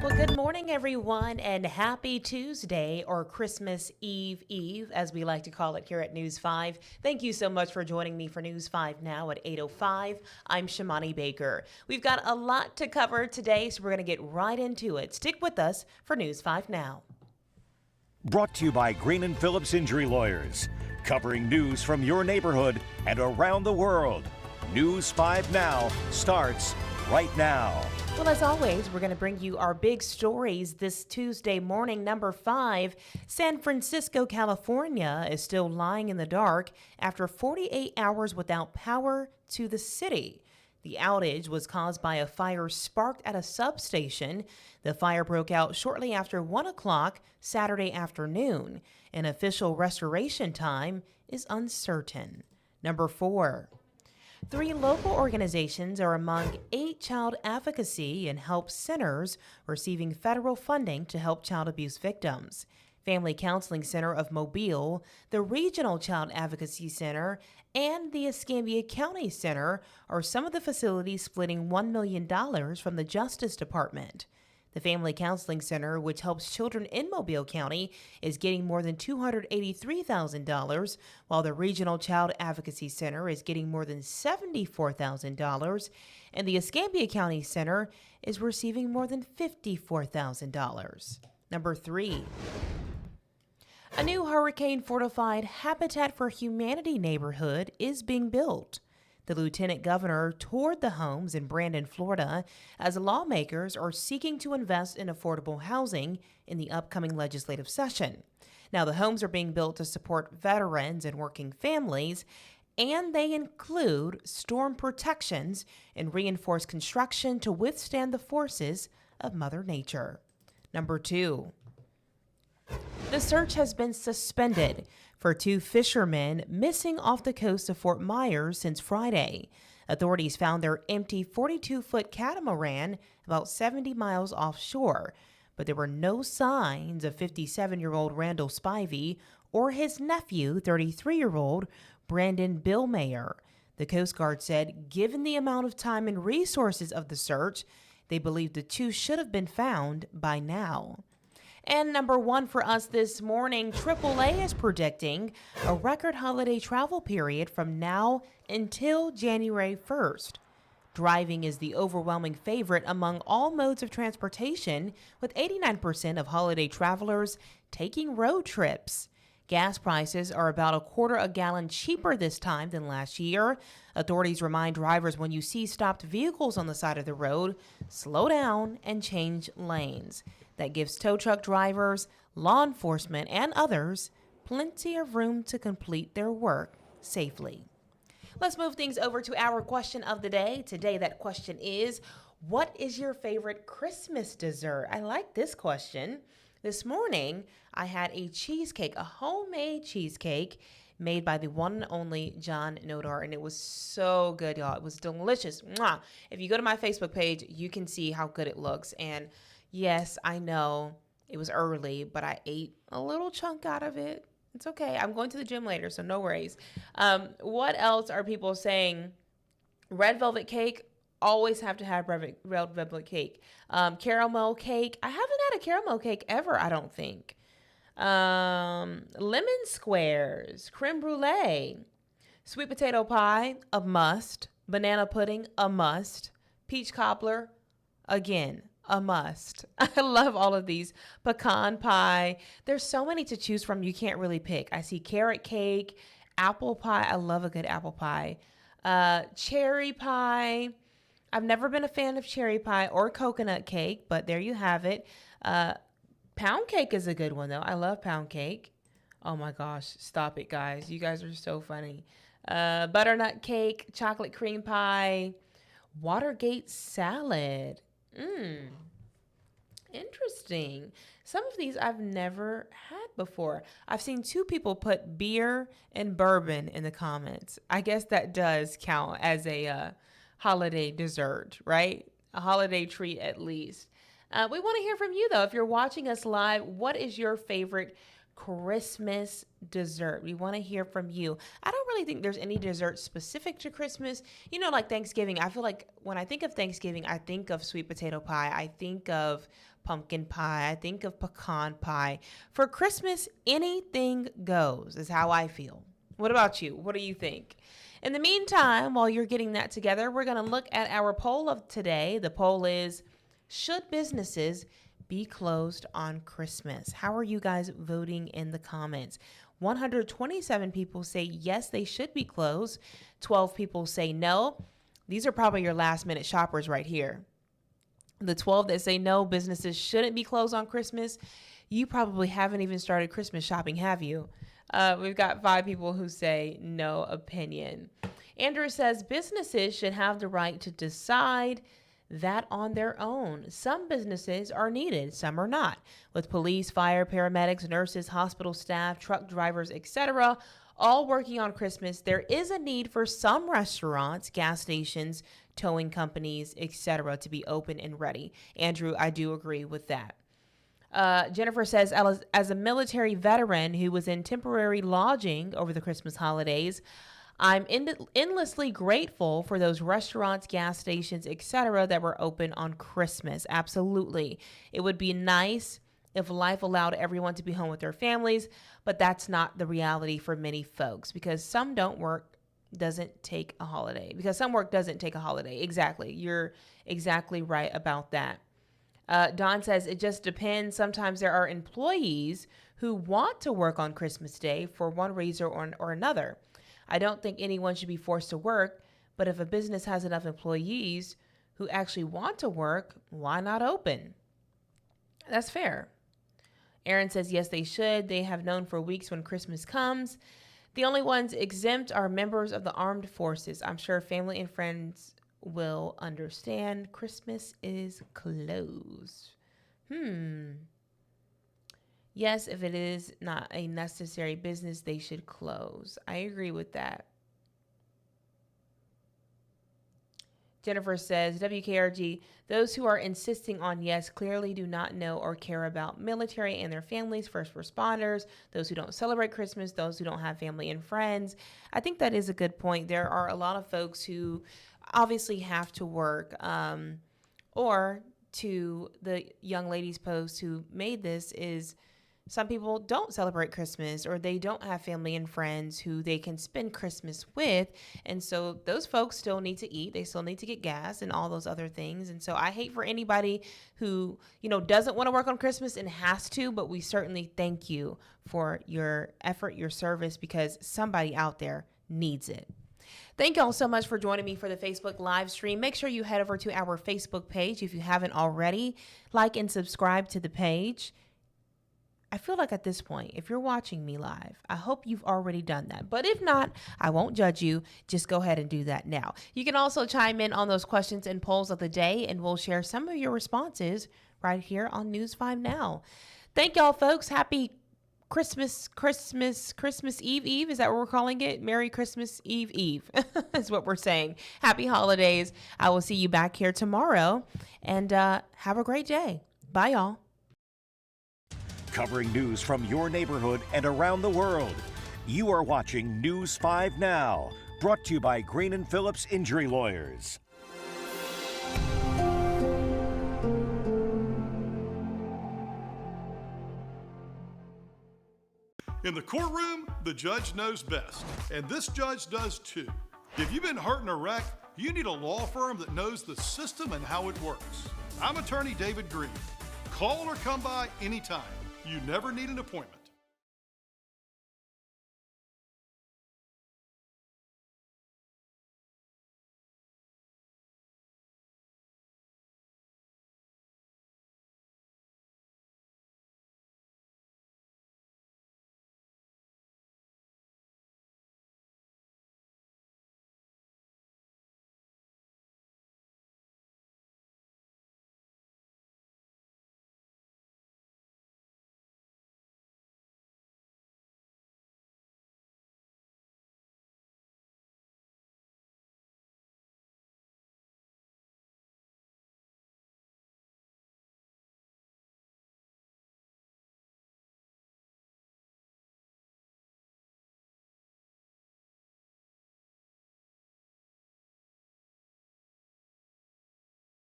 Well, good morning, everyone, and happy Tuesday or Christmas Eve, as we like to call it here at News 5. Thank you so much for joining me for News 5 now at 8:05. I'm Shamani Baker. We've got a lot to cover today, so we're going to get right into it. Stick with us for News 5 now. Brought to you by Green and Phillips Injury Lawyers, covering news from your neighborhood and around the world. News 5 Now starts right now. Well, as always, we're going to bring you our big stories this Tuesday morning. Number 5, San Francisco, California is still lying in the dark after 48 hours without power to the city. The outage was caused by a fire sparked at a substation. The fire broke out shortly after 1 o'clock Saturday afternoon. An official restoration time is uncertain. Number 4. 3 local organizations are among 8 child advocacy and help centers receiving federal funding to help child abuse victims. Family Counseling Center of Mobile, the Regional Child Advocacy Center, and the Escambia County Center are some of the facilities splitting $1 million from the Justice Department. The Family Counseling Center, which helps children in Mobile County, is getting more than $283,000, while the Regional Child Advocacy Center is getting more than $74,000, and the Escambia County Center is receiving more than $54,000. Number 3. A new hurricane-fortified Habitat for Humanity neighborhood is being built. The lieutenant governor toured the homes in Brandon, Florida, as lawmakers are seeking to invest in affordable housing in the upcoming legislative session. Now, the homes are being built to support veterans and working families, and they include storm protections and reinforced construction to withstand the forces of Mother Nature. Number 2. The search has been suspended for 2 fishermen missing off the coast of Fort Myers since Friday. Authorities found their empty 42-foot catamaran about 70 miles offshore, but there were no signs of 57-year-old Randall Spivey or his nephew, 33-year-old Brandon Billmayer. The Coast Guard said, given the amount of time and resources of the search, they believe the 2 should have been found by now. And number 1 for us this morning, AAA is predicting a record holiday travel period from now until January 1st. Driving is the overwhelming favorite among all modes of transportation, with 89% of holiday travelers taking road trips. Gas prices are about a quarter a gallon cheaper this time than last year. Authorities remind drivers when you see stopped vehicles on the side of the road, slow down and change lanes. That gives tow truck drivers, law enforcement, and others plenty of room to complete their work safely. Let's move things over to our question of the day. Today, that question is, what is your favorite Christmas dessert? I like this question. This morning, I had a cheesecake, a homemade cheesecake made by the one and only John Nodar, and it was so good, y'all. It was delicious. Mwah. If you go to my Facebook page, you can see how good it looks. And yes, I know it was early, but I ate a little chunk out of it. It's okay. I'm going to the gym later, so no worries. What else are people saying? Red velvet cake. Always have to have red velvet cake. Caramel cake. I haven't had a caramel cake ever, I don't think. Lemon squares. Creme brulee. Sweet potato pie, a must. Banana pudding, a must. Peach cobbler, again, a must. I love all of these. Pecan pie. There's so many to choose from, you can't really pick. I see carrot cake, apple pie. I love a good apple pie. Cherry pie. I've never been a fan of cherry pie or coconut cake, but there you have it. Pound cake is a good one, though. I love pound cake. Oh, my gosh. Stop it, guys. You guys are so funny. Butternut cake, chocolate cream pie, Watergate salad. Interesting. Some of these I've never had before. I've seen 2 people put beer and bourbon in the comments. I guess that does count as a holiday dessert, right? A holiday treat at least. We want to hear from you, though. If you're watching us live, what is your favorite Christmas dessert? We want to hear from you. I don't really think there's any dessert specific to Christmas. You know, like Thanksgiving. I feel like when I think of Thanksgiving, I think of sweet potato pie. I think of pumpkin pie. I think of pecan pie. For Christmas, anything goes is how I feel. What about you? What do you think? In the meantime, while you're getting that together, we're going to look at our poll of today. The poll is, should businesses be closed on Christmas? How are you guys voting in the comments? 127 people say yes, they should be closed. 12 people say no. These are probably your last minute shoppers right here. The 12 that say no, businesses shouldn't be closed on Christmas. You probably haven't even started Christmas shopping, have you? We've got 5 people who say no opinion. Andrew says businesses should have the right to decide that on their own. Some businesses are needed, some are not. With police, fire, paramedics, nurses, hospital staff, truck drivers, etc., all working on Christmas, there is a need for some restaurants, gas stations, towing companies, etc., to be open and ready. Andrew, I do agree with that. Jennifer says, as a military veteran who was in temporary lodging over the Christmas holidays, I'm endlessly grateful for those restaurants, gas stations, etc. that were open on Christmas. Absolutely. It would be nice if life allowed everyone to be home with their families, but that's not the reality for many folks because some work doesn't take a holiday. Exactly. You're exactly right about that. Don says it just depends. Sometimes there are employees who want to work on Christmas Day for one reason or another. I don't think anyone should be forced to work, but if a business has enough employees who actually want to work, why not open? That's fair. Aaron says, yes, they should. They have known for weeks when Christmas comes. The only ones exempt are members of the armed forces. I'm sure family and friends will understand. Christmas is closed. Yes, if it is not a necessary business, they should close. I agree with that. Jennifer says, WKRG, those who are insisting on yes clearly do not know or care about military and their families, first responders, those who don't celebrate Christmas, those who don't have family and friends. I think that is a good point. There are a lot of folks who obviously have to work, or to the young lady's post who made this is, some people don't celebrate Christmas or they don't have family and friends who they can spend Christmas with. And so those folks still need to eat. They still need to get gas and all those other things. And so I hate for anybody who, doesn't want to work on Christmas and has to, but we certainly thank you for your effort, your service, because somebody out there needs it. Thank y'all so much for joining me for the Facebook live stream. Make sure you head over to our Facebook page if you haven't already. Like and subscribe to the page. I feel like at this point, if you're watching me live, I hope you've already done that. But if not, I won't judge you. Just go ahead and do that now. You can also chime in on those questions and polls of the day, and we'll share some of your responses right here on News 5 Now. Thank y'all, folks. Happy Christmas Eve. Is that what we're calling it? Merry Christmas Eve is what we're saying. Happy holidays. I will see you back here tomorrow, and have a great day. Bye, y'all. Covering news from your neighborhood and around the world. You are watching News 5 Now, brought to you by Green & Phillips Injury Lawyers. In the courtroom, the judge knows best, and this judge does too. If you've been hurt in a wreck, you need a law firm that knows the system and how it works. I'm attorney David Green. Call or come by anytime. You never need an appointment.